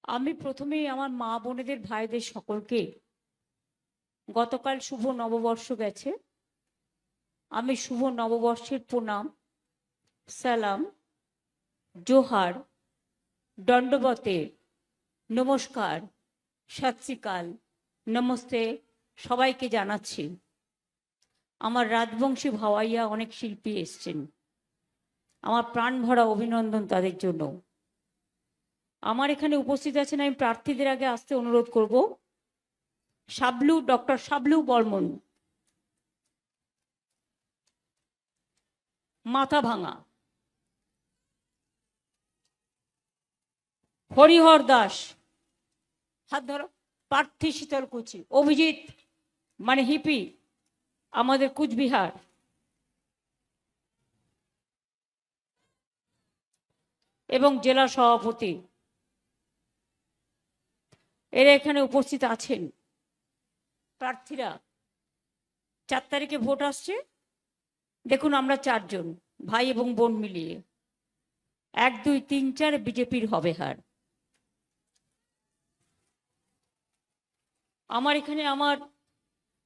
আমি প্রথমেই আমার মা বোনেদের ভাইদের সকলকে গতকাল শুভ নববর্ষ গেছে, আমি শুভ নববর্ষের প্রণাম, সালাম, জোহার, দণ্ডবতে, নমস্কার, সত শ্রী আকাল, নমস্তে সবাইকে জানাচ্ছি। আমার রাজবংশী ভাওয়াইয়া অনেক শিল্পী এসছেন, আমার প্রাণ ভরা অভিনন্দন তাদের জন্য। আমার এখানে উপস্থিত আছেন, আমি প্রার্থীদের আগে আসতে অনুরোধ করব। শাবলু, ডক্টর শাবলু বর্মন, মাথাভাঙা। হরিহর দাস, হাত ধরো। প্রার্থী শীতলকুচি। অভিজিৎ মানে হিপি, আমাদের কুচবিহার। এবং জেলা সভাপতি, এরা এখানে উপস্থিত আছেন। প্রার্থীরা 4 তারিখে ভোট আসছে, দেখুন আমরা 4 জন ভাই এবং বোন মিলিয়ে 1, 2, 3, 4 বিজেপির হবে হার। আমার এখানে আমার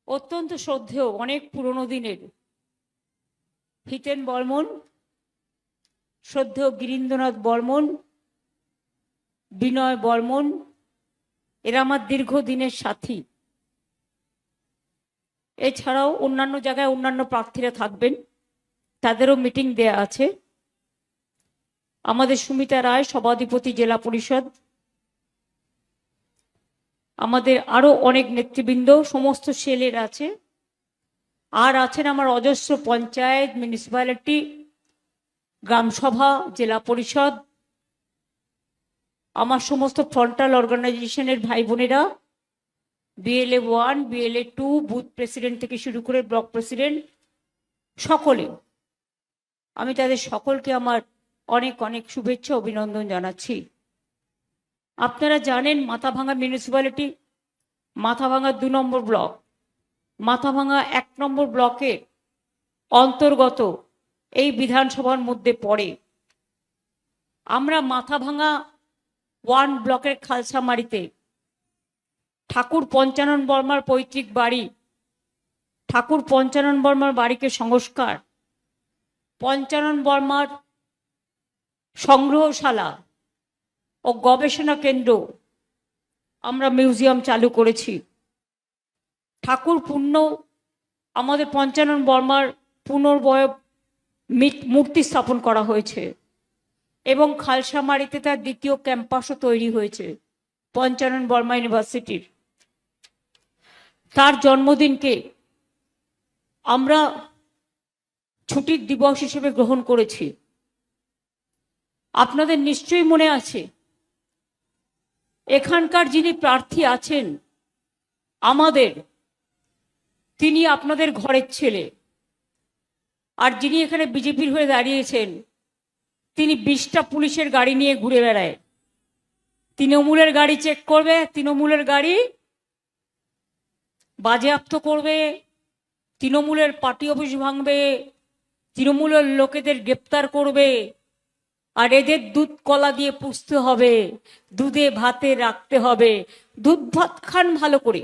অত্যন্ত শ্রদ্ধেয় অনেক পুরনো দিনের হিতেন বর্মন, শ্রদ্ধেয় গিরীন্দ্রনাথ বর্মন, বিনয় বর্মন, এরা আমার দীর্ঘদিনের সাথী। এছাড়াও অন্যান্য জায়গায় অন্যান্য প্রার্থীরা থাকবেন, তাদেরও মিটিং দেয়া আছে। আমাদের সুমিতা রায়, সভাধিপতি জেলা পরিষদ, আমাদের আরো অনেক নেতৃবৃন্দ, সমস্ত সেলের আছে। আর আছেন আমার অজস্র পঞ্চায়েত, মিউনিসিপ্যালিটি, গ্রামসভা, জেলা পরিষদ, আমার সমস্ত ফ্রন্টাল অর্গানাইজেশনের ভাই বোনেরা, BLA 1, BLA 2, বুথ প্রেসিডেন্ট থেকে শুরু করে ব্লক প্রেসিডেন্ট, সকলে, আমি তাদের সকলকে আমার অনেক অনেক শুভেচ্ছা অভিনন্দন জানাচ্ছি। আপনারা জানেন মাথাভাঙা মিউনিসিপ্যালিটি, মাথাভাঙা 2 নম্বর ব্লক, মাথাভাঙা 1 নম্বর ব্লকে অন্তর্গত এই বিধানসভার মধ্যে পড়ে। আমরা মাথাভাঙা 1 ব্লকের খালসামারিতে ঠাকুর পঞ্চানন বর্মার পৈতৃক বাড়ি, ঠাকুর পঞ্চানন বর্মার বাড়িকে সংস্কার, পঞ্চানন বর্মার সংগ্রহশালা ও গবেষণা কেন্দ্র আমরা মিউজিয়াম চালু করেছি। ঠাকুর পূর্ণ আমাদের পঞ্চানন বর্মার পুনর্বয় মূর্তি স্থাপন করা হয়েছে এবং খালসামারিতে তার দ্বিতীয় ক্যাম্পাসও তৈরি হয়েছে পঞ্চানন বর্মা ইউনিভার্সিটির। তার জন্মদিনকে আমরা ছুটির দিবস হিসেবে গ্রহণ করেছি। আপনাদের নিশ্চয়ই মনে আছে, এখানকার যিনি প্রার্থী আছেন আমাদের, তিনি আপনাদের ঘরের ছেলে। আর যিনি এখানে বিজেপির হয়ে দাঁড়িয়েছেন, তিনি 20টা পুলিশের গাড়ি নিয়ে ঘুরে বেড়ায়। তৃণমূলের গাড়ি চেক করবে, তৃণমূলের গাড়ি বাজেয়াপ্ত করবে, তৃণমূলের পার্টি অফিস ভাঙবে, তৃণমূলের লোকেদের গ্রেপ্তার করবে। আর এদের দুধ কলা দিয়ে পুষতে হবে, দুধে ভাতে রাখতে হবে। দুধ ভাত খান ভালো করে,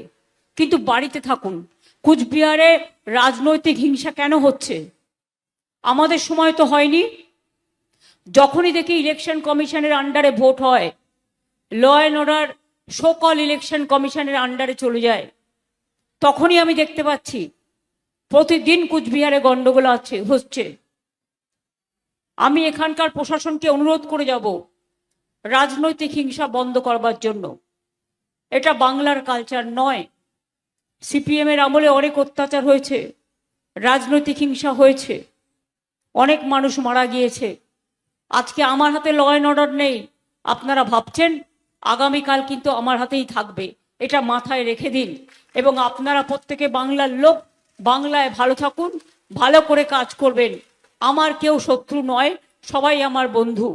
কিন্তু বাড়িতে থাকুন। কুচবিহারে রাজনৈতিক হিংসা কেন হচ্ছে? আমাদের সময় তো হয়নি। যখনই দেখি ইলেকশন কমিশনের আন্ডারে ভোট হয়, ল অ্যান্ড অর্ডার সোকল ইলেকশন কমিশনের আন্ডারে চলে যায়, তখনই আমি দেখতে পাচ্ছি প্রতিদিন কুচবিহারে গন্ডগোল হচ্ছে। আমি এখানকার প্রশাসনকে অনুরোধ করে যাব রাজনৈতিক হিংসা বন্ধ করবার জন্য। এটা বাংলার কালচার নয়। CPM এর আমলে অনেক অত্যাচার হয়েছে, রাজনৈতিক হিংসা হয়েছে, অনেক মানুষ মারা গিয়েছে। আজকে আমার হাতে ল অ্যান্ড অর্ডার নেই, আপনারা ভাবছেন আগামীকাল কিন্তু আমার হাতেই থাকবে, এটা মাথায় রেখে দিন। এবং আপনারা প্রত্যেকে বাংলার লোক, বাংলায় ভালো থাকুন, ভালো করে কাজ করবেন। আমার কেউ শত্রু নয়, সবাই আমার বন্ধু।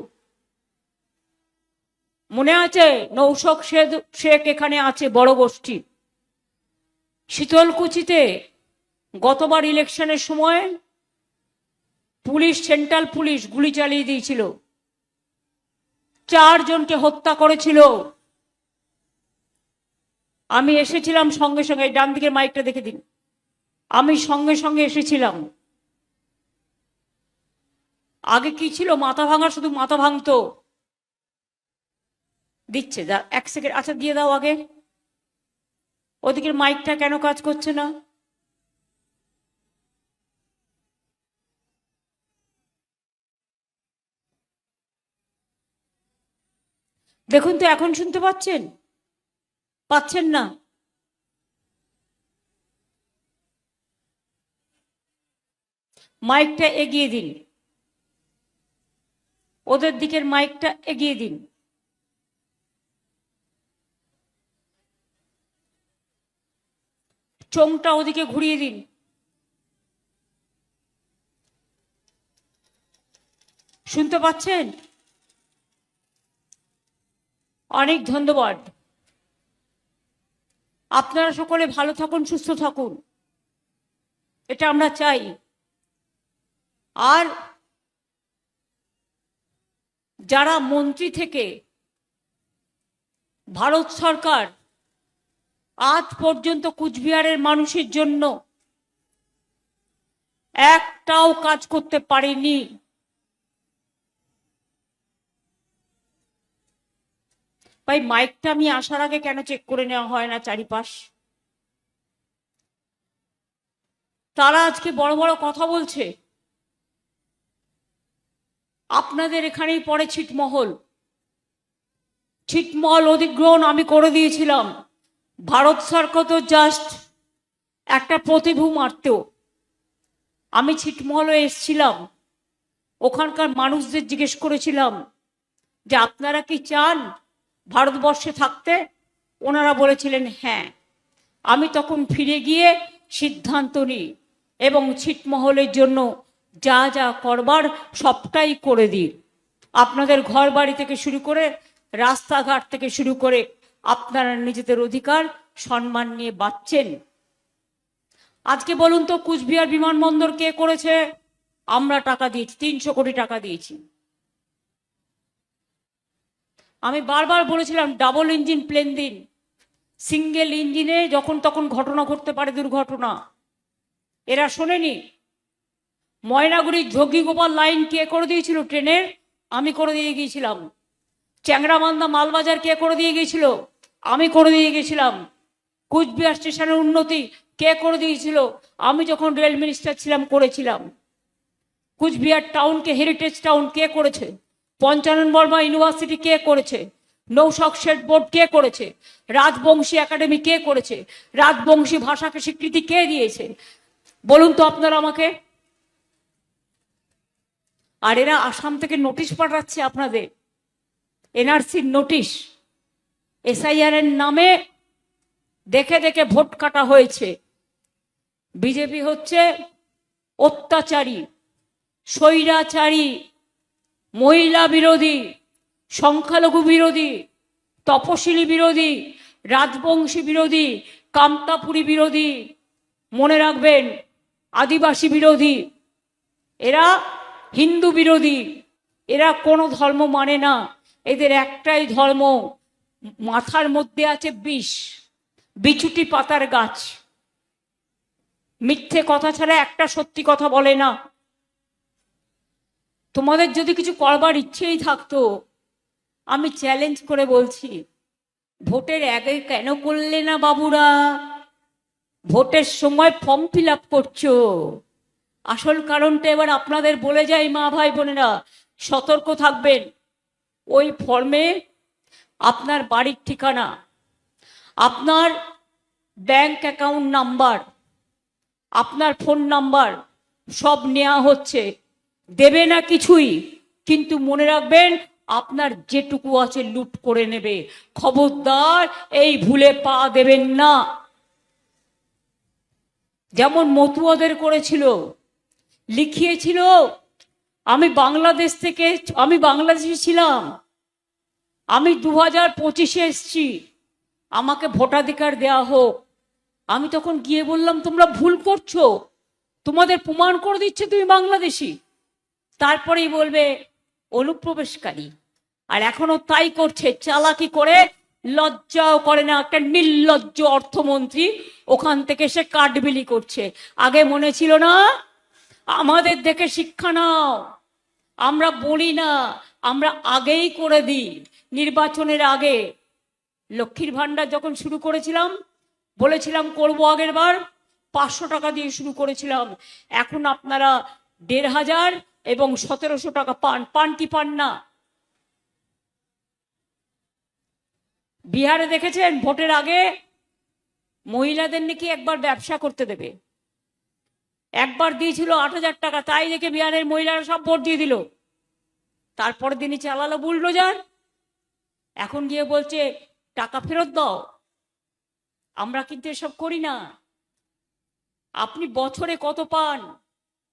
মনে আছে নৌশক শেখ এখানে আছে, বড় গোষ্ঠী। শীতলকুচিতে গতবার ইলেকশনের সময় পুলিশ, সেন্ট্রাল পুলিশ গুলি চালিয়ে দিয়েছিল, 4 জনকে হত্যা করেছিল। আমি এসেছিলাম সঙ্গে সঙ্গে, ডান দিকের মাইকটা দেখে দিন, আমি সঙ্গে সঙ্গে এসেছিলাম। আগে কি ছিল, মাথা ভাঙা, শুধু মাথা ভাঙতো। দিচ্ছে, যা 1 সেকেন্ড, আচ্ছা দিয়ে দাও আগে। ওদিকের মাইকটা কেন কাজ করছে না? দেখুন তো এখন শুনতে পাচ্ছেন? পাচ্ছেন না? মাইকটা এগিয়ে দিন, ওদের দিকের মাইকটা এগিয়ে দিন। চোঙটা ওদিকে ঘুরিয়ে দিন। শুনতে পাচ্ছেন? অনেক ধন্যবাদ। আপনারা সকলে ভালো থাকুন, সুস্থ থাকুন, এটা আমরা চাই। আর যারা মন্ত্রী থেকে ভারত সরকার আজ পর্যন্ত কুচবিহারের মানুষের জন্য একটাও কাজ করতে পারেনি, ভাই মাইকটা আমি আসার আগে কেন চেক করে নেওয়া হয় না চারিপাশ? তারা আজকে বড় বড় কথা বলছে। আপনাদের এখানেই পড়ে ছিটমহল। ছিটমহল অধিগ্রহণ আমি করে দিয়েছিলাম। ভারত সরকার তো জাস্ট একটা প্রতিভূ মারত। আমি ছিটমহলে এসেছিলাম, ওখানকার মানুষদের জিজ্ঞেস করেছিলাম যে আপনারা কি চান ভারতবর্ষে থাকতে? ওনারা বলেছিলেন হ্যাঁ। আমি তখন ফিরে গিয়ে সিদ্ধান্ত নিই এবং ছিটমহলের জন্য যা যা করবার সবটাই করে দিই। আপনাদের ঘর বাড়ি থেকে শুরু করে, রাস্তাঘাট থেকে শুরু করে আপনারা নিজেদের অধিকার সম্মান নিয়ে বাঁচছেন। আজকে বলুন তো, কুচবিহার বিমানবন্দর কে করেছে? আমরা টাকা দিয়েছি, 300 কোটি টাকা দিয়েছি। আমি বারবার বলেছিলাম ডাবল ইঞ্জিন প্লেন দিন। সিঙ্গেল ইঞ্জিনে যখন তখন ঘটনা ঘটতে পারে, দুর্ঘটনা। এরা শোনেনি। ময়নাগুড়ির যোগীগোপাল লাইন কে করে দিয়েছিল ট্রেনের? আমি করে দিয়ে গিয়েছিলাম। চ্যাংরাবান্ধা মালবাজার কে করে দিয়ে গিয়েছিল? আমি করে দিয়ে গেছিলাম। কুচবিহার স্টেশনের উন্নতি কে করে দিয়েছিল? আমি যখন রেল মিনিস্টার ছিলাম করেছিলাম। কুচবিহার টাউনকে হেরিটেজ টাউন কে করেছে? পঞ্চানন বর্মা ইউনিভার্সিটি কে করেছে? নৌশক শেড বোর্ড কে করেছে? রাজবংশী একাডেমি কে করেছে? রাজবংশী ভাষাকে স্বীকৃতি কে দিয়েছে? বলুন তো আপনারা আমাকে। আর এরা আসাম থেকে নোটিশ পাঠাচ্ছে আপনাদের, এনআরসির নোটিশ। এসআইআর এর নামে দেখে দেখে ভোট কাটা হয়েছে। বিজেপি হচ্ছে অত্যাচারী, স্বৈরাচারী, মহিলা বিরোধী, সংখ্যালঘু বিরোধী, তপশিলি বিরোধী, রাজবংশী বিরোধী, কামতাপুরী বিরোধী, মনে রাখবেন আদিবাসী বিরোধী, এরা হিন্দু বিরোধী। এরা কোনো ধর্ম মানে না, এদের একটাই ধর্ম। মাথার মধ্যে আছে বিষ, বিছুটি পাতার গাছ। মিথ্যে কথা ছাড়া একটা সত্যি কথা বলে না। তোমাদের যদি কিছু করবার ইচ্ছেই থাকতো, আমি চ্যালেঞ্জ করে বলছি, ভোটের আগে কেন করলে না বাবুরা? ভোটের সময় ফর্ম ফিল আপ করছো। আসল কারণটা এবার আপনাদের বলে যাই, মা ভাই বোনেরা সতর্ক থাকবেন। ওই ফর্মে আপনার বাড়ির ঠিকানা, আপনার ব্যাংক অ্যাকাউন্ট নাম্বার, আপনার ফোন নাম্বার সব নেওয়া হচ্ছে। দেবে না কিছুই, কিন্তু মনে রাখবেন আপনার যেটুকু আছে লুট করে নেবে। খবরদার এই ভুলে পা দেবেন না। যেমন মতুয়াদের করেছিল, লিখিয়েছিল আমি বাংলাদেশ থেকে, আমি বাংলাদেশে ছিলাম, আমি 2025-এ এসছি, আমাকে ভোটাধিকার দেওয়া হোক। আমি তখন গিয়ে বললাম তোমরা ভুল করছো, তোমাদের প্রমাণ করে দিচ্ছে তুমি বাংলাদেশি। তারপরেই বলবে অনুপ্রবেশকারী। আর এখনো তাই করছে, চালাকি করে লজ্জাও করে না, একটা নির্লজ্জ অর্থমন্ত্রী ওখান থেকে সে কাঠবিলি করছে। আগে মনে ছিল না? আমাদের দেখে শিক্ষা নাও, আমরা বলি না, আমরা আগেই করে দিই। নির্বাচনের আগে লক্ষ্মীর ভান্ডার যখন শুরু করেছিলাম, বলেছিলাম করবো, আগের বার 500 টাকা দিয়ে শুরু করেছিলাম, এখন আপনারা 1500 এবং 1700 টাকা পান কি পান না? বিহারে দেখেছেন ভোটের আগে মহিলাদের নাকি একবার ব্যবসা করতে দেবে, একবার দিয়েছিল 8000 টাকা, তাই দেখে বিহারের মহিলারা সব ভোট দিয়ে দিল। তারপরের দিনই চালালো বুলডোজার, এখন গিয়ে বলছে টাকা ফেরত দাও। আমরা কিন্তু এসব করি না। আপনি বছরে কত পান?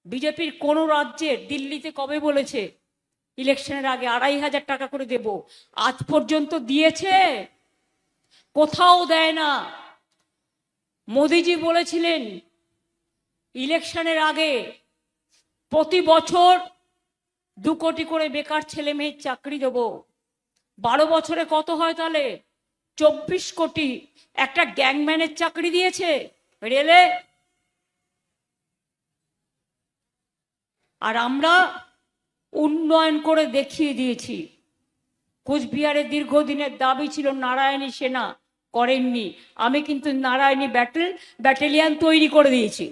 বিজেপির কোন রাজ্যের, দিল্লিতে কবে বলেছে ইলেকশনের আগে 2500 টাকা করে দেব? আজ পর্যন্ত দিয়েছে? কোথাও দেয় না। মোদিজি বলেছিলেন ইলেকশনের আগে প্রতি বছর 2 কোটি করে বেকার ছেলে মেয়ের চাকরি দেব। 12 বছরে কত হয় তাহলে? 24 কোটি। একটা গ্যাংম্যানের চাকরি দিয়েছে রেলে। আর আমরা উন্নয়ন করে দেখিয়ে দিয়েছি। কোচবিহারের দীর্ঘদিনের দাবি ছিল নারায়ণী সেনা, করেননি। আমি কিন্তু নারায়ণী ব্যাটালিয়ান তৈরি করে দিয়েছি,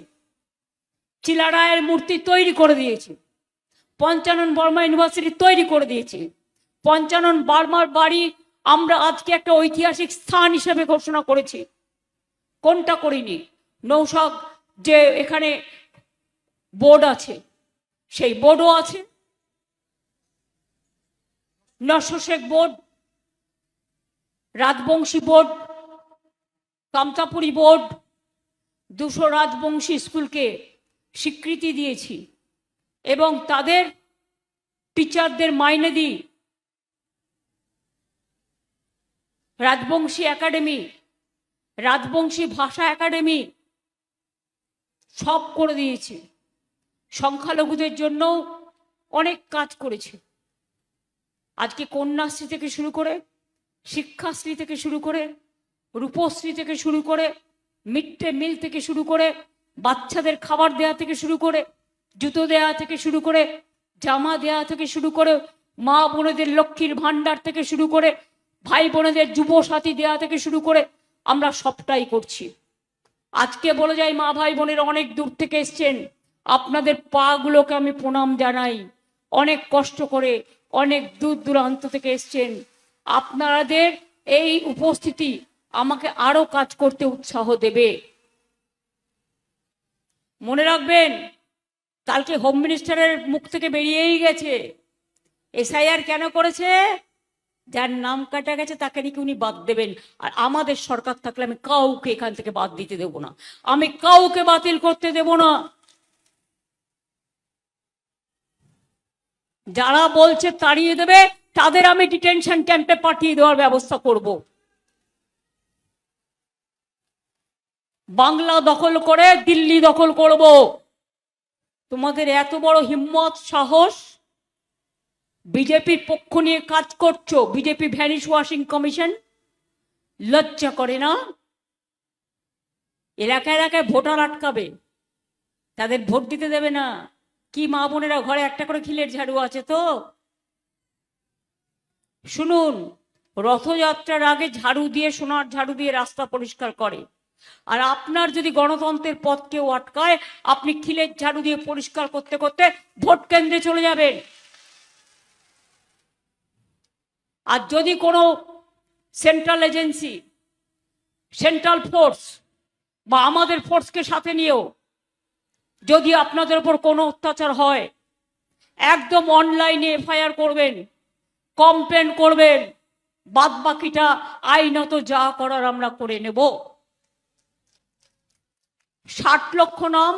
চিলারায়ের মূর্তি তৈরি করে দিয়েছি, পঞ্চানন বর্মা ইউনিভার্সিটি তৈরি করে দিয়েছি। পঞ্চানন বর্মার বাড়ি আমরা আজকে একটা ঐতিহাসিক স্থান হিসেবে ঘোষণা করেছি। কোনটা করিনি? নৌশাদ যে এখানে বোর্ড আছে, সেই বোর্ডও আছে। Nashya Sheikh board, Rajbanshi board, Kamtapuri board, 200 Rajbanshi স্কুলকে স্বীকৃতি দিয়েছি এবং তাদের টিচারদের মাইনে দিই। রাজবংশী একাডেমি, রাজবংশী ভাষা একাডেমি সব করে দিয়েছি। সংখ্যালঘুদের জন্য অনেক কাজ করেছে। আজকে কন্যাশ্রী থেকে শুরু করে, শিক্ষাশ্রী থেকে শুরু করে, রূপশ্রী থেকে শুরু করে, মিড ডে মিল থেকে শুরু করে, বাচ্চাদের খাবার দেয়া থেকে শুরু করে, জুতো দেয়া থেকে শুরু করে, জামা দেয়া থেকে শুরু করে, মা বোনেদের লক্ষ্মীর ভান্ডার থেকে শুরু করে, ভাই বোনেদের যুব সাথী দেয়া থেকে শুরু করে আমরা সবটাই করছি। আজকে বলে যাই, মা ভাই বোনের অনেক দূর থেকে এসছেন, আপনাদের পা গুলোকে আমি প্রণাম জানাই। অনেক কষ্ট করে, অনেক দূর দূরান্ত থেকে এসছেন। আপনাদের এই উপস্থিতি আমাকে আরো কাজ করতে উৎসাহ দেবে। মনে রাখবেন, কালকে হোম মিনিস্টারের মুখ থেকে বেরিয়েই গেছে, এসআইআর কেন করেছে? যার নাম কাটা গেছে তাকে নাকি উনি বাদ দেবেন। আর আমাদের সরকার থাকলে আমি কাউকে এখান থেকে বাদ দিতে দেব না, আমি কাউকে বাতিল করতে দেব না। যারা বলছে তাড়িয়ে দেবে, তাদের আমি ডিটেনশন ক্যাম্পে পাঠিয়ে দেওয়ার ব্যবস্থা করব। বাংলা দখল করে দিল্লি দখল করব। তোমাদের এত বড় হিম্মত, সাহস, বিজেপির পক্ষ নিয়ে কাজ করছো, বিজেপি ভ্যানিশ ওয়াশিং কমিশন, লজ্জা করে না? এলাকায় এলাকায় ভোটার আটকাবে, তাদের ভোট দিতে দেবে না। কি মা বোনেরা ঘরে একটা করে খিলের ঝাড়ু আছে তো? শুনুন, রথযাত্রার আগে ঝাড়ু দিয়ে, সোনার ঝাড়ু দিয়ে রাস্তা পরিষ্কার করে। আর আপনার যদি গণতন্ত্রের পথ কেউ আটকায়, আপনি খিলের ঝাড়ু দিয়ে পরিষ্কার করতে করতে ভোট কেন্দ্রে চলে যাবেন। আর যদি কোনো সেন্ট্রাল এজেন্সি, সেন্ট্রাল ফোর্স বা আমাদের ফোর্সকে সাথে নিয়েও যদি আপনাদের উপর কোনো অত্যাচার হয়, একদম অনলাইনে এফআইআর করবেন, কমপ্লেন করবেন, বাদ বাকিটা আইনত যা করার আমরা করে নেব। 60 লক্ষ নাম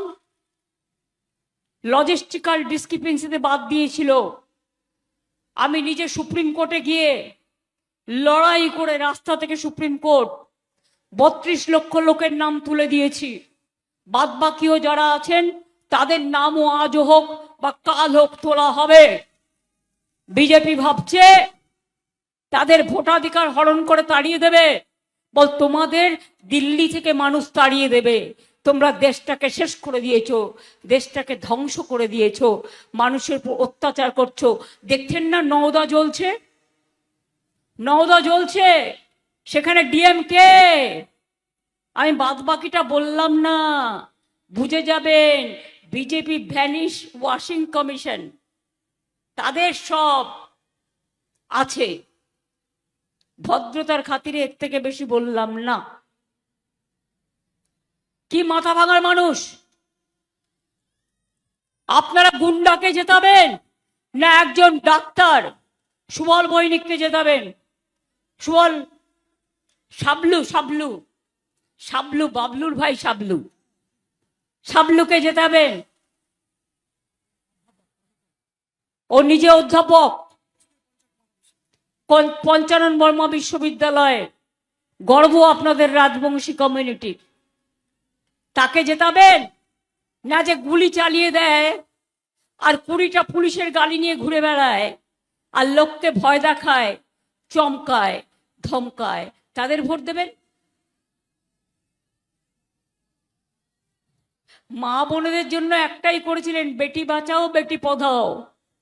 লজিস্টিক্যাল ডিসক্রিপেন্সিতে বাদ দিয়েছিল। আমি নিজে সুপ্রিম কোর্টে গিয়ে লড়াই করে রাস্তা থেকে সুপ্রিম কোর্ট 32 লক্ষ লোকের নাম তুলে দিয়েছি। বাদ বাকিও যারা আছেন তাদের নামও আজও হোক বা কাল হোক তোলা হবে। বিজেপি ভাবছে তাদের ভোটাধিকার হরণ করে তাড়িয়ে দেবে? বল তোমাদের দিল্লি থেকে মানুষ তাড়িয়ে দেবে। তোমরা দেশটাকে শেষ করে দিয়েছো, দেশটাকে ধ্বংস করে দিয়েছো, মানুষের উপর অত্যাচার করছো। দেখছেন না নওদা জ্বলছে, নওদা জ্বলছে, সেখানে ডিএমকে। আমি বাদ বাকিটা বললাম না, বুঝে যাবেন। বিজেপি ভ্যানিশ ওয়াশিং কমিশন, তাদের সব আছে। ভদ্রতার খাতিরে এর থেকে বেশি বললাম না। কি মাথা ভাঙার মানুষ! আপনারা গুন্ডাকে জেতাবেন না একজন ডাক্তার সুবল বৈনিককে জেতাবেন? সুবল শাবলু শাবলু শাবলু বাবলুর ভাই শাবলু, শাবলুকে জেতাবেন? ও নিজে অধ্যাপক পঞ্চানন বর্মা বিশ্ববিদ্যালয়ে, গর্ব আপনাদের রাজবংশী কমিউনিটি। তাকে জেতাবেন? না যে গুলি চালিয়ে দেয় আর 20টা পুলিশের গাড়ি নিয়ে ঘুরে বেড়ায় আর লোককে ভয় দেখায়, চমকায়, ধমকায়, তাদের ভোট দেবেন? মা বোনেদের জন্য একটাই করেছিলেন, বেটি বাঁচাও বেটি পড়াও।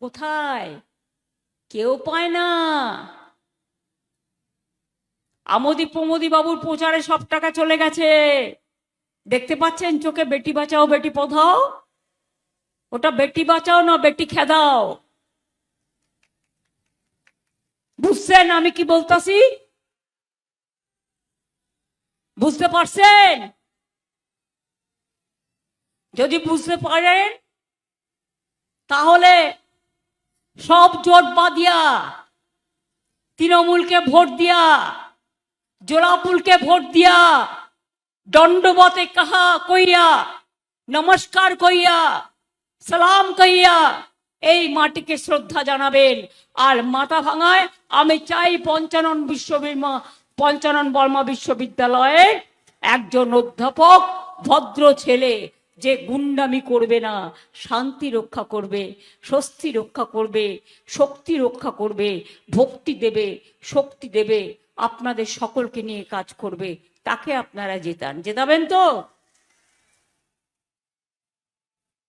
কোথায়? কেউ পায় না। আমোদি প্রমোদি বাবুর প্রচারে সব টাকা চলে গেছে, দেখতে পাচ্ছেন চোখে। বেটি বাঁচাও বেটি পড়াও, ওটা বেটি বাঁচাও না বেটি খেদাও। বুঝছেন আমি কি বলতাছি? বুঝতে পারছেন? যদি বুঝতে পারেন তাহলে সব জোট বাঁধিয়া, তৃণমূলকে ভোট দিয়া, জোড়াফুলকে ভোট দিয়া, দণ্ডবতে কাহা কইয়া, নমস্কার কইয়া, সালাম কইয়া এই মাটিকে শ্রদ্ধা জানাবেন। আর মাথা ভাঙায় আমি চাই পঞ্চানন বর্মা বিশ্ববিদ্যালয়ে একজন অধ্যাপক, ভদ্র ছেলে, যে গুন্ডামি করবে না, শান্তি রক্ষা করবে, স্বস্তি রক্ষা করবে, শক্তি রক্ষা করবে, ভক্তি দেবে, শক্তি দেবে, আপনাদের সকলকে নিয়ে কাজ করবে, তাকে আপনারা জেতাবেন তো?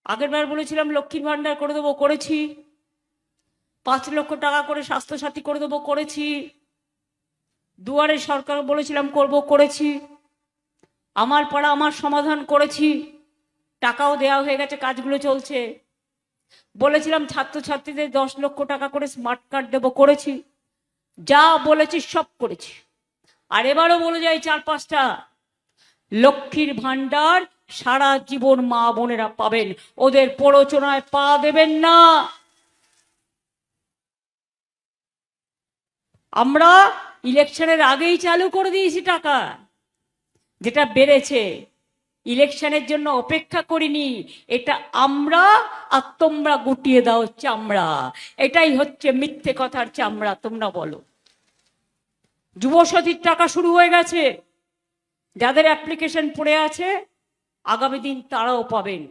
আগের বার বলেছিলাম লক্ষ্মীর ভান্ডার করে দেবো, করেছি। 5 লক্ষ টাকা করে স্বাস্থ্যসাথী করে দেবো, করেছি। দুয়ারে সরকার বলেছিলাম করব, করেছি। আমার পাড়া আমার সমাধান করেছি, টাকাও দেওয়া হয়ে গেছে, কাজগুলো চলছে। বলেছিলাম ছাত্রছাত্রীদের 10 লক্ষ টাকা করে স্মার্ট কার্ড দেবো, করেছি। যা বলেছি সব করেছি। আর এবারও বলে যাই 4-5টা, লক্ষ্মীর ভান্ডার সারা জীবন মা বোনেরা পাবেন, ওদের প্ররোচনায় পা দেবেন না। আমরা ইলেকশনের আগেই চালু করে দিয়েছি টাকা, যেটা বেড়েছে। ইলেকশনের জন্য অপেক্ষা করিনি, এটা আমরা আর তোমরা গুটিয়ে দাও চামড়া। এটাই হচ্ছে মিথ্যে কথার চামড়া। তোমরা বলো। যুবসাথীর টাকা শুরু হয়ে গেছে, যাদের অ্যাপ্লিকেশন পড়ে আছে আগামী দিন তারাও পাবেন,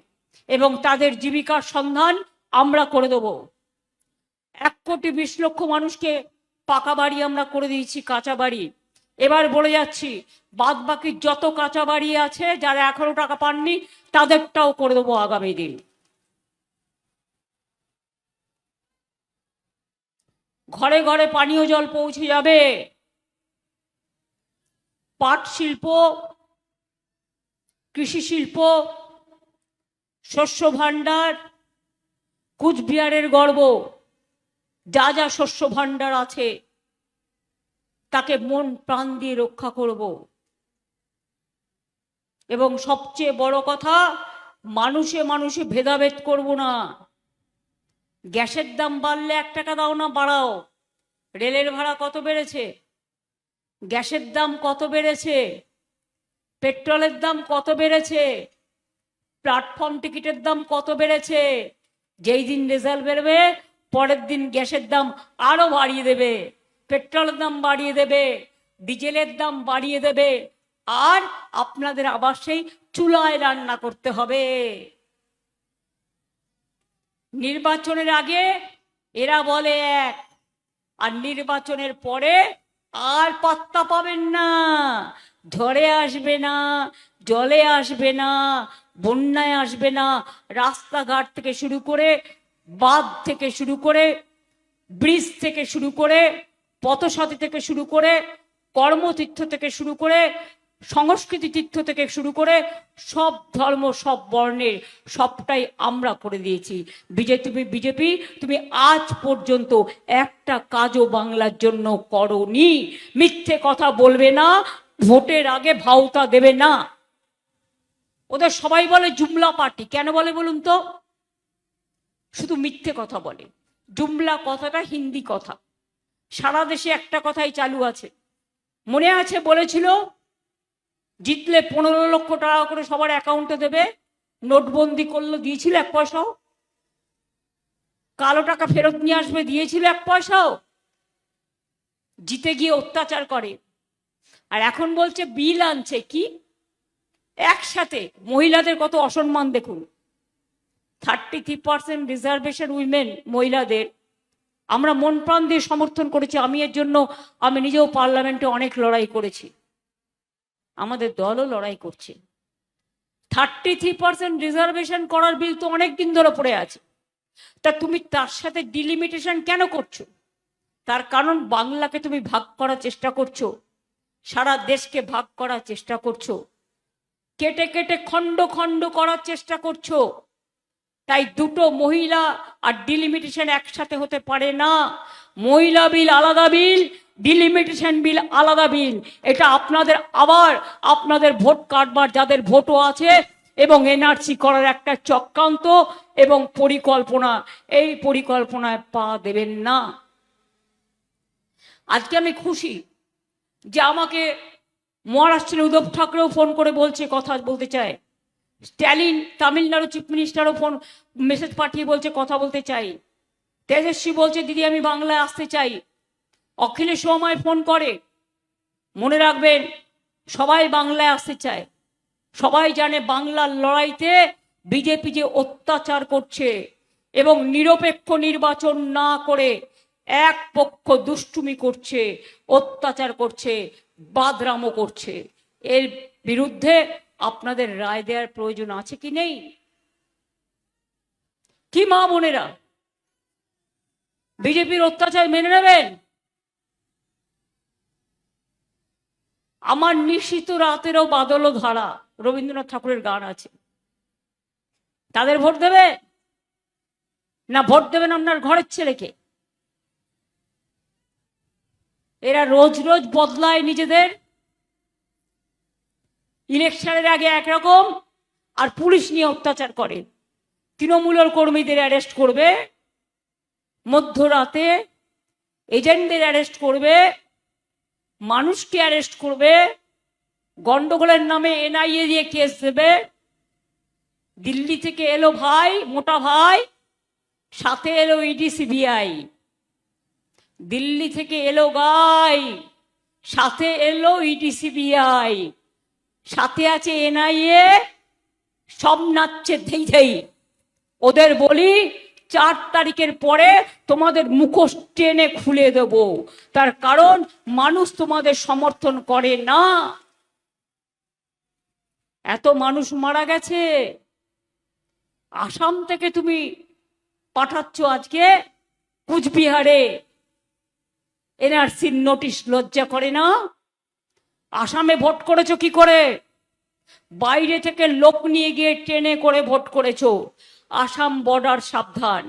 এবং তাদের জীবিকার সন্ধান আমরা করে দেব। 1,20,00,000 মানুষকে পাকা বাড়ি আমরা করে দিয়েছি, কাঁচা বাড়ি। এবার বলে যাচ্ছি, বাদ বাকি যত কাঁচা বাড়ি আছে, যারা এখনো টাকা পাননি তাদেরটাও করে দেবো আগামী দিন। ঘরে ঘরে পানীয় জল পৌঁছে যাবে। পাট শিল্প, কৃষি শিল্প, শস্য ভাণ্ডার, কুচবিহারের গর্ব, যা যা শস্য ভাণ্ডার আছে তাকে মন প্রাণ দিয়ে রক্ষা করব। এবং সবচেয়ে বড় কথা, মানুষে মানুষে ভেদাভেদ করব না। গ্যাসের দাম বাড়লে 1 টাকা দাও না বাড়াও, রেলের ভাড়া কত বেড়েছে, গ্যাসের দাম কত বেড়েছে, পেট্রোলের দাম কত বেড়েছে, প্ল্যাটফর্ম টিকিটের দাম কত বেড়েছে। যেই দিন রেজাল্ট বেরোবে পরের দিন গ্যাসের দাম আরো বাড়িয়ে দেবে, পেট্রোলের দাম বাড়িয়ে দেবে, ডিজেলের দাম বাড়িয়ে দেবে, আর আপনাদের আবার সেই চুলায় রান্না করতে হবে। নির্বাচনের আগে এরা বলে এক, আর নির্বাচনের পরে আর পাত্তা পাবেন না। ঝড়ে আসবে না, জলে আসবে না, বন্যায় আসবে না, রাস্তাঘাট থেকে শুরু করে, বাঁধ থেকে শুরু করে, ব্রিজ থেকে শুরু করে, পথসাথী থেকে শুরু করে, কর্মতীর্থ থেকে শুরু করে, সংস্কৃতি তীর্থ থেকে শুরু করে সব ধর্ম, সব বর্ণের সবটাই আমরা করে দিয়েছি। বিজেপি তুমি আজ পর্যন্ত একটা কাজও বাংলার জন্য করনি। মিথ্যে কথা বলবে না, ভোটের আগে ভাওতা দেবে না। ওদের সবাই বলে জুমলা পার্টি। কেন বলে বলুন তো? শুধু মিথ্যে কথা বলে। জুমলা কথাটা হিন্দি কথা, সারা দেশে একটা কথাই চালু আছে। মনে আছে বলেছিল জিতলে 15 লক্ষ টাকা করে সবার অ্যাকাউন্টে দেবে। নোটবন্দি করলো, দিয়েছিল 1 পয়সাও? কালো টাকা ফেরত নিয়ে আসবে, দিয়েছিল 1 পয়সাও? জিতে গিয়ে অত্যাচার করে। আর এখন বলছে বিল আনছে। কি একসাথে মহিলাদের কত অসম্মান দেখুন। 33% রিজার্ভেশন উইমেন, মহিলাদের আমরা মন প্রাণ দিয়ে সমর্থন করেছি। আমি এর জন্য আমি নিজেও পার্লামেন্টে অনেক লড়াই করেছি, আমাদের দলও লড়াই করছে। 33% রিজার্ভেশন করার বিল তো অনেক দিন ধরে পড়ে আছে। তা তুমি তার সাথে ডিলিমিটেশন কেন করছো? তার কারণ বাংলাকে তুমি ভাগ করার চেষ্টা করছো, সারা দেশকে ভাগ করার চেষ্টা করছো, কেটে কেটে খণ্ড খণ্ড করার চেষ্টা করছো। তাই দুটো মহিলা আর ডিলিমিটেশন একসাথে হতে পারে না। মহিলা বিল আলাদা বিল, ডিলিমিটেশন বিল আলাদা বিল। এটা আপনাদের আবার আপনাদের ভোট কাটবার যাদের ভোটও আছে এবং এনআরসি করার একটা চক্রান্ত এবং পরিকল্পনা, এই পরিকল্পনায় পা দেবেন না। আজকে আমি খুশি যে আমাকে মহারাষ্ট্রের উদ্ধব ঠাকরেও ফোন করে বলছে, কথা বলতে চায়। স্ট্যালিন তামিলনাড়ু চিফ মিনিস্টারও ফোন মেসেজ পাঠিয়ে বলছে কথা বলতে চাই। তেজস্বী বলছে দিদি আমি বাংলায় আসতে চাই। অখিলেশ আমায় ফোন করে। মনে রাখবেন, সবাই বাংলায় আসতে চায়। সবাই জানে বাংলার লড়াইতে বিজেপি যে অত্যাচার করছে এবং নিরপেক্ষ নির্বাচন না করে এক পক্ষ দুষ্টুমি করছে, অত্যাচার করছে, বাদরামো করছে, এর বিরুদ্ধে আপনাদের রায় দেওয়ার প্রয়োজন আছে কি নেই? কি মা বোনেরা বিজেপির অত্যাচার মেনে নেবেন? আমার নিশীত রাতেরও বাদল ধারা, রবীন্দ্রনাথ ঠাকুরের গান আছে। তাদের ভোট দেবে না ভোট দেবেন আপনার ঘরের ছেলেকে? এরা রোজ রোজ বদলায় নিজেদের। ইলেকশনের আগে একরকম আর পুলিশ নিয়ে অত্যাচার করে। তৃণমূলের কর্মীদের অ্যারেস্ট করবে, মধ্যরাতে এজেন্টদের অ্যারেস্ট করবে, মানুষকে অ্যারেস্ট করবে, গন্ডগোলের নামে এনআইএ দিয়ে কেস দেবে। দিল্লি থেকে এলো ভাই, মোটা ভাই, সাথে এলো ইডি সিবিআই। দিল্লি থেকে এলো গাই, সাথে এলো ইডি সিবিআই, সাথে আছে এনআইএ, সব নাচছে ধেই ধেই। ওদের বলি 4 তারিখের পরে তোমাদের মুখোশ টেনে খুলে দেব। তার কারণ মানুষ তোমাদের সমর্থন করে না। এত মানুষ মারা গেছে। আসাম থেকে তুমি পাঠাচ্ছ আজকে কুচবিহারে এনআরসির নোটিশ। লজ্জা করে না? আসামে ভোট করেছো কি করে? বাইরে থেকে লোক নিয়ে গিয়ে ট্রেনে করে ভোট করেছো। আসাম বর্ডার সাবধান,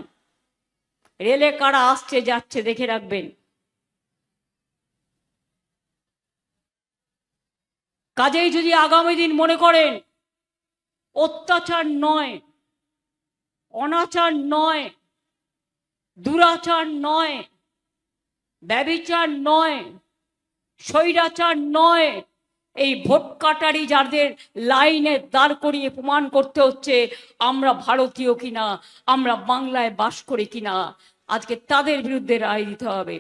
রেলে কারা আসছে যাচ্ছে দেখে রাখবেন। কাজেই যদি আগামী দিন মনে করেন অত্যাচার নয়, অনাচার নয়, দুরাচার নয়, ব্যভিচার নয়, স্বৈরাচার নয়, এই ভোট কাটারি যাদের লাইনে দাঁড় করিয়ে প্রমাণ করতে হচ্ছে আমরা ভারতীয় কিনা, আমরা বাংলায় বাস করি কিনা, আজকে তাদের বিরুদ্ধে রায় দিতে হবে।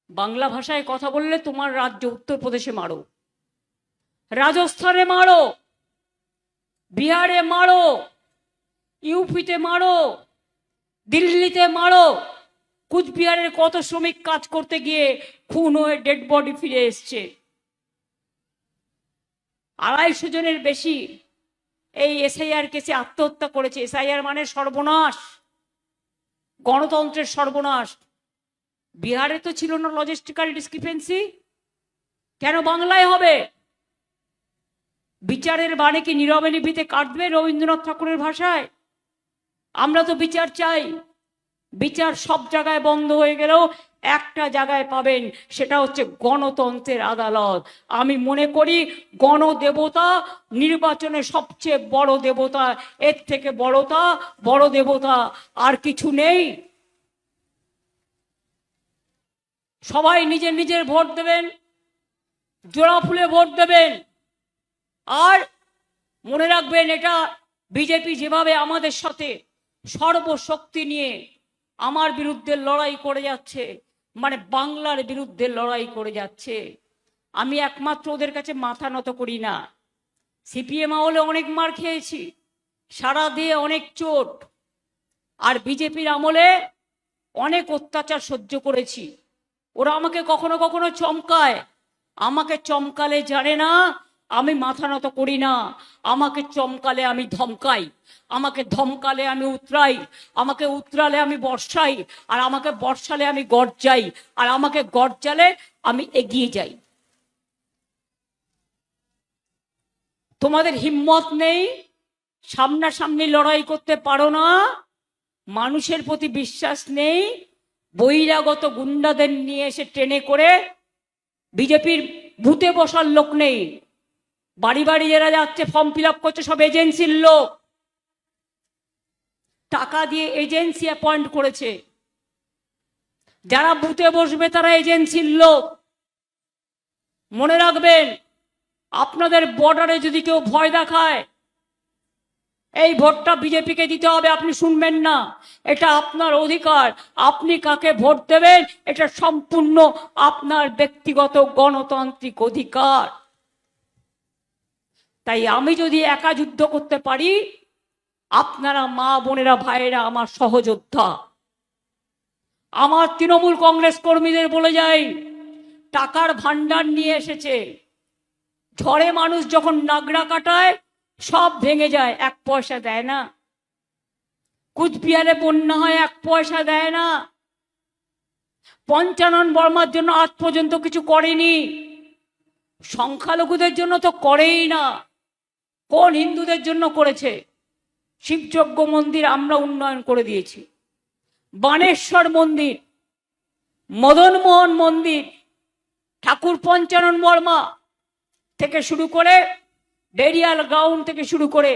বাংলা ভাষায় কথা বললে তোমার রাজ্য উত্তরপ্রদেশে মারো, রাজস্থানে মারো, বিহারে মারো, ইউপিতে মারো, দিল্লিতে মারো, কুচবিহারের কত শ্রমিক কাজ করতে গিয়ে খুন হয়ে ডেড বডি ফিরে এসছে। 250 জনের বেশি এই এসআইআর কেসে আত্মহত্যা করেছে। এসআইআর মানে সর্বনাশ, গণতন্ত্রের সর্বনাশ। বিহারে তো ছিল না লজিস্টিক্যাল ডিসক্রিপেন্সি, কেন বাংলায় হবে? বিচারের বাণী কি নীরবে নিভৃতে কাটবে রবীন্দ্রনাথ ঠাকুরের ভাষায়? আমরা তো বিচার চাই। বিচার সব জায়গায় বন্ধ হয়ে গেলেও একটা জায়গায় পাবেন, সেটা হচ্ছে গণতন্ত্রের আদালত। আমি মনে করি গণদেবতা নির্বাচনে সবচেয়ে বড় দেবতা, এর থেকে বড় দেবতা আর কিছু নেই। সবাই নিজের নিজের ভোট দেবেন, জোড়া ফুলে ভোট দেবেন। আর মনে রাখবেন, এটা বিজেপি যেভাবে আমাদের সাথে সর্বশক্তি নিয়ে আমার বিরুদ্ধে লড়াই করে যাচ্ছে, মানে বাংলার বিরুদ্ধে লড়াই করে যাচ্ছে, আমি একমাত্র ওদের কাছে মাথা নত করি না। সিপিএম আমলে অনেক মার খেয়েছি, সারা দিয়ে অনেক চোট, আর বিজেপির আমলে অনেক অত্যাচার সহ্য করেছি। ওরা আমাকে কখনো কখনো চমকায়, আমাকে চমকালে জানে না আমি মাথা নত করি না। আমাকে চমকালে আমি ধমকাই, আমাকে ধমকালে আমি উতরাই, আমাকে উতরালে আমি বর্ষাই, আর আমাকে বর্ষালে আমি গর্জাই, আর আমাকে গর্জালে আমি এগিয়ে যাই। তোমাদের হিম্মত নেই, সামনাসামনি লড়াই করতে পারো না, মানুষের প্রতি বিশ্বাস নেই, বহিরাগত গুন্ডাদের নিয়ে এসে ট্রেনে করে বিজেপির বুথে বসার লোক নেই। বাড়ি বাড়ি যারা যাচ্ছে ফর্ম ফিল আপ করছে সব এজেন্সির লোক, টাকা দিয়ে এজেন্সি অ্যাপয়েন্ট করেছে। যারা বুথে বসবে তারা এজেন্সির লোক। মনে রাখবেন, আপনাদের বর্ডারে যদি কেউ ভয় দেখায়, এই ভোটটা বিজেপিকে দিতে হবে, আপনি শুনবেন না। এটা আপনার অধিকার, আপনি কাকে ভোট দেবেন এটা সম্পূর্ণ আপনার ব্যক্তিগত গণতান্ত্রিক অধিকার। তাই আমি যদি একা যুদ্ধ করতে পারি, আপনারা মা বোনেরা ভাইয়েরা আমার সহযোদ্ধা। আমার তৃণমূল কংগ্রেস কর্মীদের বলে যাই, টাকার ভান্ডার নিয়ে এসেছে, ঝড়ে মানুষ যখন নাগড়া কাটায় সব ভেঙে যায়, 1 পয়সা দেয় না। কুচবিহারে বন্যা হয়, 1 পয়সা দেয় না। পঞ্চানন বর্মার জন্য আজ পর্যন্ত কিছু করেনি। সংখ্যালঘুদের জন্য তো করেই না। কোন হিন্দুদের জন্য করেছে? শিবযজ্ঞ মন্দির আমরা উন্নয়ন করে দিয়েছি, বানেশ্বর মন্দির, মদনমোহন মন্দির, ঠাকুর পঞ্চানন বর্মা থেকে শুরু করে, বেরিয়াল গ্রাউন্ড থেকে শুরু করে,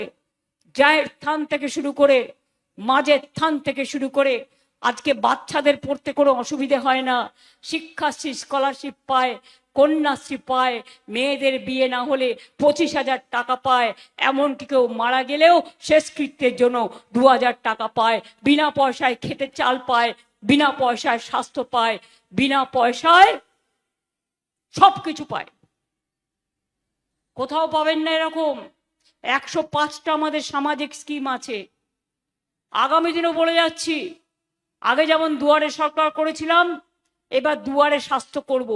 জায়ের থান থেকে শুরু করে, মাঝের থান থেকে শুরু করে, আজকে বাচ্চাদের পড়তে কোনো অসুবিধে হয় না। শিক্ষাশ্রী স্কলারশিপ পায়, কন্যাশ্রী পায়, মেয়েদের বিয়ে না হলে 25,000 টাকা পায়, এমনকি কেউ মারা গেলেও শেষকৃত্যের জন্য 2,000 টাকা পায়, বিনা পয়সায় খেতে চাল পায়, বিনা পয়সায় স্বাস্থ্য পায়, বিনা পয়সায় সবকিছু পায়। কোথাও পাবেন না এরকম। 105টা আমাদের সামাজিক স্কিম আছে। আগামী দিনও বলে যাচ্ছি, আগে যেমন দুয়ারে সরকার করেছিলাম, এবার দুয়ারে স্বাস্থ্য করব।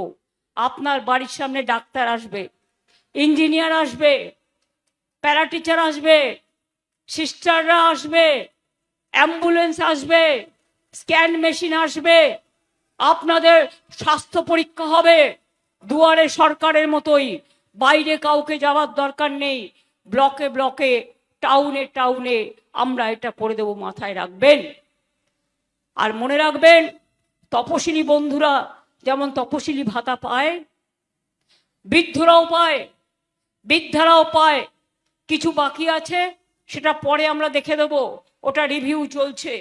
আপনার বাড়ির সামনে ডাক্তার আসবে, ইঞ্জিনিয়ার আসবে, প্যারাটিচার আসবে, সিস্টাররা আসবে, অ্যাম্বুলেন্স আসবে, স্ক্যান মেশিন আসবে, আপনাদের স্বাস্থ্য পরীক্ষা হবে। দুয়ারে সরকারের মতোই, বাইরে কাউকে যাওয়ার দরকার নেই। ব্লকে ব্লকে, টাউনে টাউনে আমরা এটা করে দেব, মাথায় রাখবেন। আর মনে রাখবেন, তপশিলি বন্ধুরা যেমন তপশিলি ভাতা পায়, বৃদ্ধরাও পায়, বৃদ্ধারাও পায়। কিছু বাকি আছে, সেটা পরে আমরা দেখে দেব, ওটা রিভিউ চলছে।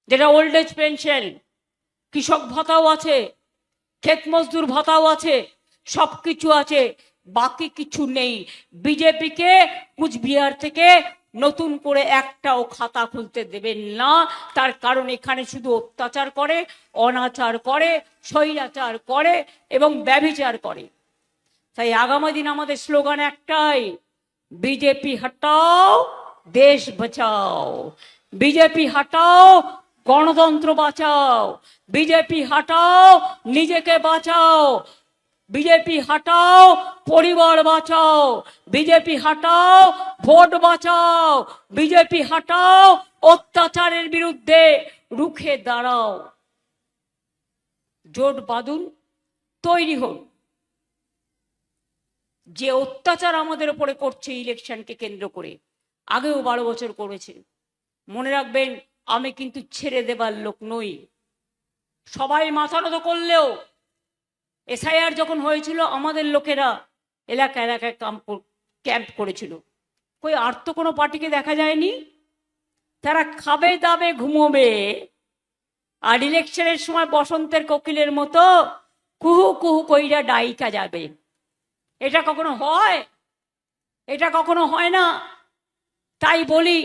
যেটা ওল্ড এজ পেনশন, কৃষক ভাতাও আছে, ক্ষেত মজদুর ভাতাও আছে, সবকিছু আছে, বাকি কিছু নেই। বিজেপিকে কুচবিহার থেকে নতুন করে একটাও খাতা খুলতে দেবেন না। তার কারণ এখানে শুধু অত্যাচার করে, অনাচার করে, স্বৈরাচার করে এবং ব্যভিচার করে। তাই আগামী দিন আমাদের স্লোগান একটাই, বিজেপি হটাও দেশ বাঁচাও, বিজেপি হটাও গণতন্ত্র বাঁচাও, বিজেপি হাটাও, নিজেকে বাঁচাও, বিজেপি হাটাও, পরিবার বাঁচাও, বিজেপি হাটাও, ভোট বাঁচাও, বিজেপি হাটাও, অত্যাচারের বিরুদ্ধে রুখে দাঁড়াও। জোট বাঁধুন, তৈরি হন। যে অত্যাচার আমাদের উপরে করছে ইলেকশনকে কেন্দ্র করে, আগেও 12 বছর করেছে, মনে রাখবেন আমি কিন্তু ছেড়ে দেবার লোক নই। সবাই মাথা নত করলেও এসআইআর যখন হয়েছিল আমাদের লোকেরা এলাকা এলাকায় ক্যাম্প করেছিল। কই আর তো কোনো পার্টিকে দেখা যায়নি। তারা খাবে দাবে ঘুমোবে, আর ইলেকশনের সময় বসন্তের কোকিলের মতো কুহু কুহু কইরা ডাইকা যাবে। এটা কখনো হয়? এটা কখনো হয় না। তাই বলি,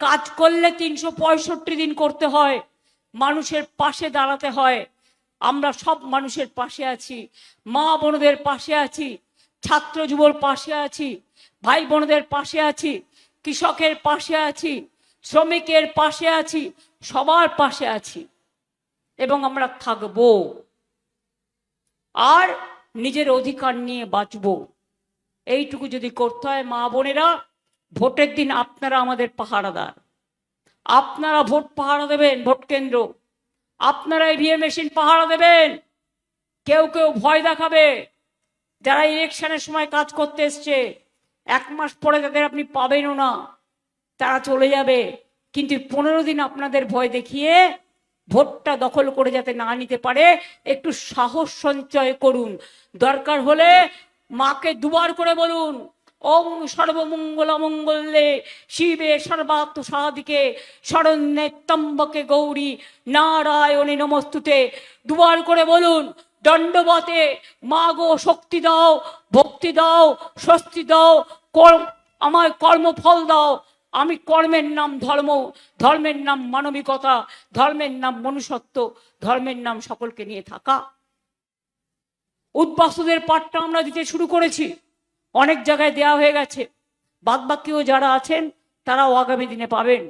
কাজ করলে 365 দিন করতে হয়, মানুষের পাশে দাঁড়াতে হয়। আমরা সব মানুষের পাশে আছি, মা বোনদের পাশে আছি, ছাত্র যুবর পাশে আছি, ভাই বোনদের পাশে আছি, কৃষকের পাশে আছি, শ্রমিকের পাশে আছি, সবার পাশে আছি এবং আমরা থাকবো। আর নিজের অধিকার নিয়ে বাঁচবো। এইটুকু যদি করতে হয়, মা বোনেরা, ভোটের দিন আপনারা আমাদের পাহারাদার। আপনারা ভোট পাহারা দেবেন, ভোট কেন্দ্র আপনারা ইভিএম মেশিন পাহারা দেবেন। কেউ কেউ ভয় দেখাবে, যারা ইলেকশনের সময় কাজ করতে এসছে 1 মাস পরে তাদের আপনি পাবেনও না, তারা চলে যাবে। কিন্তু 15 দিন আপনাদের ভয় দেখিয়ে ভোটটা দখল করে যাতে না নিতে পারে, একটু সাহস সঞ্চয় করুন। দরকার হলে মাকে দুবার করে বলুন, ওম সর্বমঙ্গল মঙ্গলে শিবে সর্বাত্ম সাধিকে শরণ্যে ত্র্যম্বকে গৌরী নারায়ণী নমস্তুতে। দুবার করে বলুন, দণ্ডবতে মা গো শক্তি দাও, ভক্তি দাও, স্বস্তি দাও, আমায় কর্মফল দাও। আমি কর্মের নাম ধর্ম, ধর্মের নাম মানবিকতা, ধর্মের নাম মনুষ্যত্ব, ধর্মের নাম সকলকে নিয়ে থাকা। উদ্বাস্তুদের পাঠটা আমরা দিতে শুরু করেছি, অনেক জায়গায় দেওয়া হয়ে গেছে। বাদবাকিও যারা আছেন তারাও আগামী দিনে পাবেন।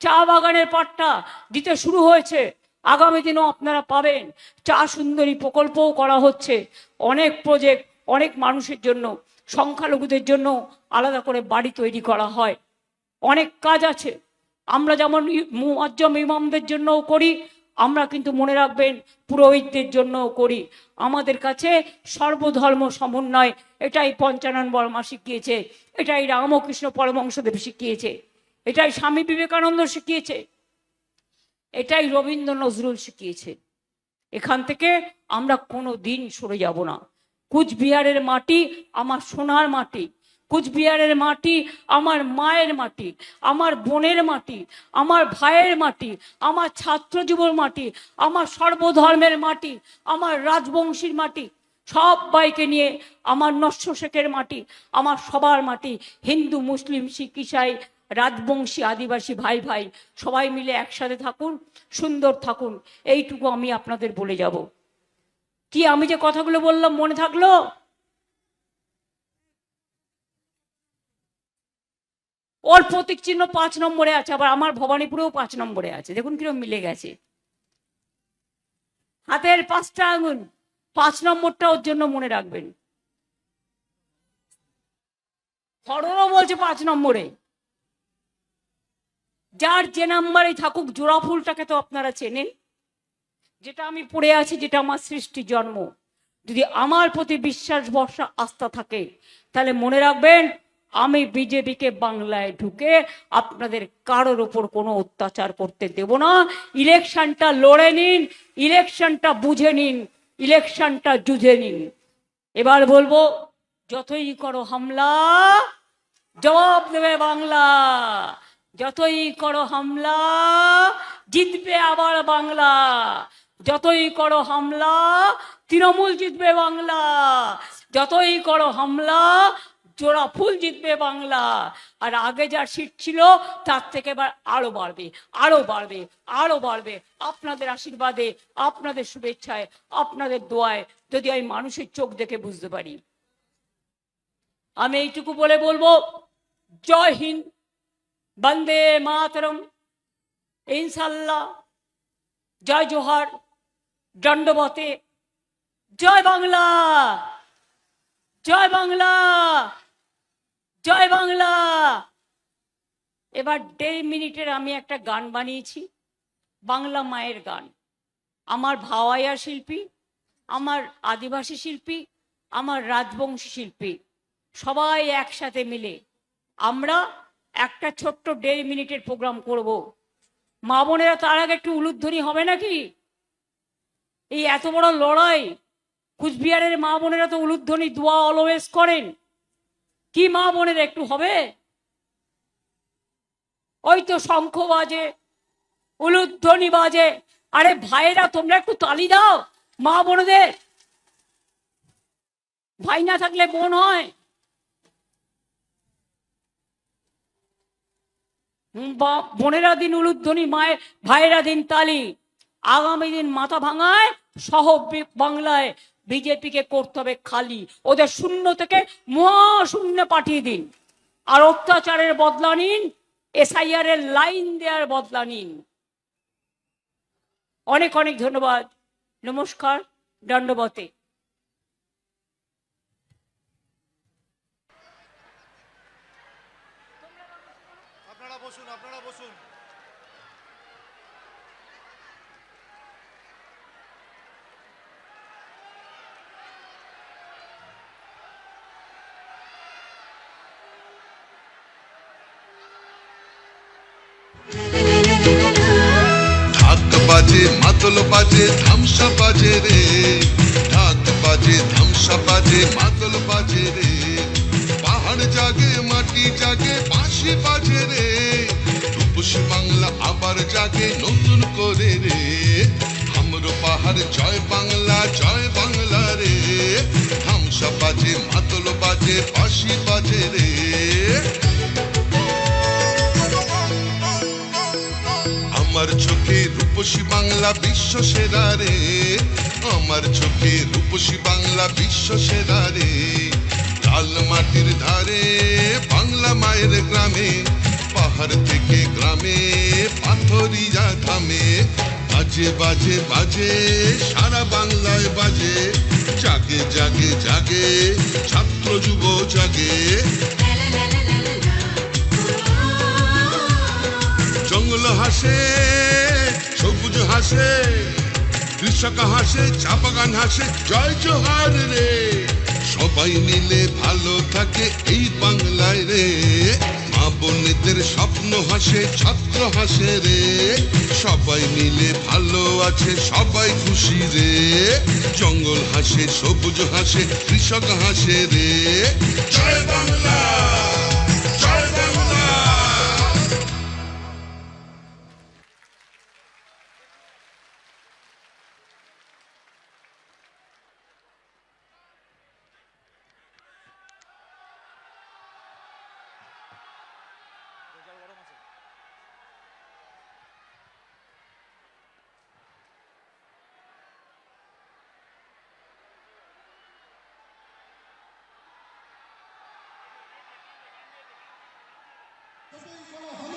চা বাগানের পাঠটা দিতে শুরু হয়েছে, আগামী দিনেও আপনারা পাবেন। চা সুন্দরী প্রকল্পও করা হচ্ছে, অনেক প্রজেক্ট, অনেক মানুষের জন্য, সংখ্যালঘুদের জন্য আলাদা করে বাড়ি তৈরি করা হয়। অনেক কাজ আছে। আমরা যেমন মুআজ্জম ইমামদের জন্যও করি, আমরা কিন্তু মনে রাখবেন পুরোহিতদের জন্যও করি। আমাদের কাছে সর্বধর্ম সমন্বয়, এটাই পঞ্চানন বর্মা শিখিয়েছে, এটাই রামকৃষ্ণ পরমহংসদেব শিখিয়েছে, এটাই স্বামী বিবেকানন্দ শিখিয়েছে, এটাই রবীন্দ্র নজরুল শিখিয়েছে। এখান থেকে আমরা কোনো দিন সরে যাব না। কুচবিহারের মাটি আমার সোনার মাটি, কুচবিহারের মাটি আমার মায়ের মাটি, আমার বোনের মাটি, আমার ভাইয়ের মাটি, আমার ছাত্র যুবর মাটি, আমার সর্বধর্মের মাটি, আমার রাজবংশীর মাটি, সবাইকে নিয়ে আমার নস্য শেখের মাটি, আমার সবার মাটি। হিন্দু মুসলিম শিখ ইসাই রাজবংশী আদিবাসী ভাই ভাই সবাই মিলে একসাথে থাকুন, সুন্দর থাকুন, এইটুকু আমি আপনাদের বলে যাব। কি আমি যে কথাগুলো বললাম মনে থাকলো? ওর প্রতীক চিহ্ন 5 নম্বরে আছে, আবার আমার ভবানীপুরেও 5 নম্বরে আছে। দেখুন কিরকম মিলে গেছে, হাতের 5টা আঙুল, 5 নম্বরটা ওর জন্য মনে রাখবেন। ফরনও বলছে 5 নম্বরে। যার যে নাম্বারে থাকুক, জোড়া ফুলটাকে তো আপনারা চেনেন, যেটা আমি পড়ে আছি, যেটা আমার সৃষ্টি জন্ম। যদি আমার প্রতি বিশ্বাস ভরসা আস্থা থাকে, তাহলে মনে রাখবেন আমি বিজেপিকে বাংলায় ঢুকে আপনাদের কারোর ওপর কোনো অত্যাচার করতে দেব না। ইলেকশনটা লড়ে নিন, ইলেকশনটা বুঝে নিন, ইলেকশনটা জুঝে নিন। এবার বলবো, যতই করো হামলা জবাব দেবে বাংলা, যতই করো হামলা জিতবে আবার বাংলা, যতই করো হামলা তৃণমূল জিতবে বাংলা, যতই করো হামলা জোড়া ফুল জিতবে বাংলা। আর আগে যার সিট ছিল তার থেকে এবার আরো বাড়বে, আরো বাড়বে, আরো বাড়বে। আপনাদের আশীর্বাদে, আপনাদের শুভেচ্ছায়, আপনাদের দোয়ায়, যদি আমি মানুষের চোখ দেখে বুঝতে পারি। আমি এইটুকু বলে বলবো, জয় হিন্দ, বন্দে মাতরম। ইনশাল্লাহ জয় জোহার, দণ্ডবতে। জয় বাংলা, জয় বাংলা, জয় বাংলা। এবার 1.5 মিনিটের আমি একটা গান বানিয়েছি, বাংলা মায়ের গান। আমার ভাওয়াইয়া শিল্পী, আমার আদিবাসী শিল্পী, আমার রাজবংশী শিল্পী সবাই একসাথে মিলে আমরা একটা ছোট্ট 1.5 মিনিটের প্রোগ্রাম করব। মা বোনেরা তার আগে একটু উলুধ্বনি হবে নাকি? এই এত বড় লড়াই, কুচবিহারের মা বোনেরা তো উলুধ্বনি দোয়া অলওয়েজ করেন। কি মা বোনেরা একটু হবে? ওই তো শঙ্খ বাজে, উলুধ্বনি বাজে। আরে ভাইয়েরা তোমরা একটু তালি দাও মা বোনদের। ভাই না থাকলে বোন হয়। বোনেরা দিন উলুধ্বনি, মায়ের ভাইয়েরা দিন তালি। আগামী দিন মাথা ভাঙায় সহ বাংলায় বিজেপিকে করতে হবে খালি। ওদের শূন্য থেকে মহাশূন্য পাঠিয়ে দিন। আর অত্যাচারের বদলা নিন, এসআইআর এর লাইন দেওয়ার বদলা নিন। অনেক অনেক ধন্যবাদ। নমস্কার, দণ্ডবতে। আপনারা বসুন, আপনারা বসুন। ঢাক বাজে, মাদল বাজে, ধামসা বাজে রে। ঢাক বাজে, ধামসা বাজে, মাদল বাজে রে। পাহাড় জাগে, মাটি জাগে, বাঁশি বাজে রে। রূপসী বাংলা আবার জাগে নতুন করে রে। আমরো পাহাড় জয় বাংলা, জয় বাংলা রে। ধামসা বাজে, মাদল বাজে, বাঁশি বাজে রে। আমার চোখে রূপসী বাংলা বিশ্ব সেরা রে। আমার চোখে রূপসী বাংলা বিশ্ব সেরা রে। লাল মাটির ধারে বাংলা মায়ের গ্রামে, পাহাড় থেকে গ্রামে পাথরিয়া থামে। বাজে বাজে বাজে সারা বাংলায় বাজে। জাগে জাগে জাগে ছাত্র যুব জাগে। জঙ্গল হাসে, সবুজ হাসে, কৃষক হাসে, চা বাগান হাসে, জয় জোহার রে। সবাই মিলে ভালো থাকে এই বাংলায় রে। মা বোনেদের স্বপ্ন হাসে, ছাত্র হাসে রে। সবাই মিলে ভালো আছে, সবাই খুশি রে। জঙ্গল হাসে, সবুজ হাসে, কৃষক হাসে রে। জয় বাংলা, জয় বাংলা। Something